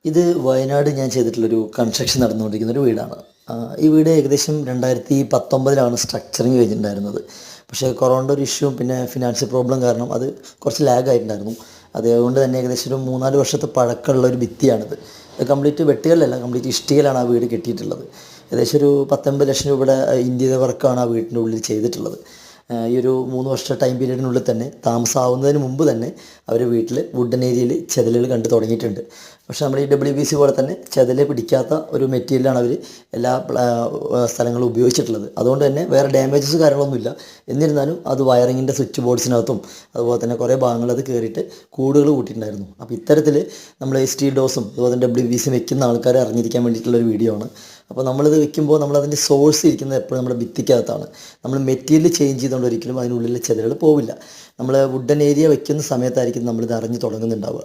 ഇത് വയനാട് ഞാൻ ചെയ്തിട്ടുള്ളൊരു കൺസ്ട്രക്ഷൻ നടന്നുകൊണ്ടിരിക്കുന്ന ഒരു വീടാണ്. ഈ വീട് ഏകദേശം 2019 സ്ട്രക്ചറിങ് കഴിഞ്ഞിട്ടുണ്ടായിരുന്നത്. പക്ഷേ കൊറോണയുടെ ഒരു ഇഷ്യൂ പിന്നെ ഫിനാൻഷ്യൽ പ്രോബ്ലം കാരണം അത് കുറച്ച് ലാഗ് ആയിട്ടുണ്ടായിരുന്നു. അതുകൊണ്ട് തന്നെ ഏകദേശം ഒരു 3-4 വർഷത്തെ പഴക്കമുള്ള ഒരു ഭിത്തിയാണിത്. ഇത് കംപ്ലീറ്റ് വെട്ടുകല്ലല്ല, കംപ്ലീറ്റ് ഇഷ്ടികയിലാണ് ആ വീട് കെട്ടിയിട്ടുള്ളത്. ഏകദേശം ഒരു 19 ലക്ഷം രൂപയുടെ ഇൻറ്റീരിയർ വർക്കാണ് ആ വീടിൻ്റെ ഉള്ളിൽ ചെയ്തിട്ടുള്ളത്. ഈ ഒരു 3 വർഷ ടൈം പീരീഡിനുള്ളിൽ തന്നെ താമസമാവുന്നതിന് മുമ്പ് തന്നെ അവർ വീട്ടിൽ വുഡൻ ഏരിയയിൽ ചെതലുകൾ കണ്ടു തുടങ്ങിയിട്ടുണ്ട്. പക്ഷേ നമ്മുടെ ഈ WBC പോലെ തന്നെ ചെതല് പിടിക്കാത്ത ഒരു മെറ്റീരിയലാണ് അവർ എല്ലാ സ്ഥലങ്ങളും ഉപയോഗിച്ചിട്ടുള്ളത്. അതുകൊണ്ട് തന്നെ വേറെ ഡാമേജസ് കാര്യങ്ങളൊന്നുമില്ല. എന്നിരുന്നാലും അത് വയറിങ്ങിൻ്റെ സ്വിച്ച് ബോർഡ്സിനകത്തും അതുപോലെ തന്നെ കുറേ ഭാഗങ്ങൾ അത് കയറിയിട്ട് കൂടുകൾ കൂട്ടിയിട്ടുണ്ടായിരുന്നു. അപ്പോൾ ഇത്തരത്തിൽ നമ്മൾ സ്റ്റീൽ ഡോസും അതുപോലെ തന്നെ WBC വെക്കുന്ന ആൾക്കാരെ അറിഞ്ഞിരിക്കാൻ വേണ്ടിയിട്ടുള്ളൊരു വീഡിയോ ആണ്. അപ്പോൾ നമ്മളിത് വെക്കുമ്പോൾ നമ്മളതിൻ്റെ സോഴ്സ് ഇരിക്കുന്നത് എപ്പോഴും നമ്മുടെ ഭിത്തിക്കകത്താണ്. നമ്മൾ മെറ്റീരിയൽ ചേഞ്ച് ചെയ്തുകൊണ്ട് ഒരിക്കലും അതിനുള്ളിൽ ചെതലുകൾ പോവില്ല. നമ്മൾ വുഡൻ ഏരിയ വെക്കുന്ന സമയത്തായിരിക്കും നമ്മളിത് അറിഞ്ഞ് തുടങ്ങുന്നുണ്ടാവുക.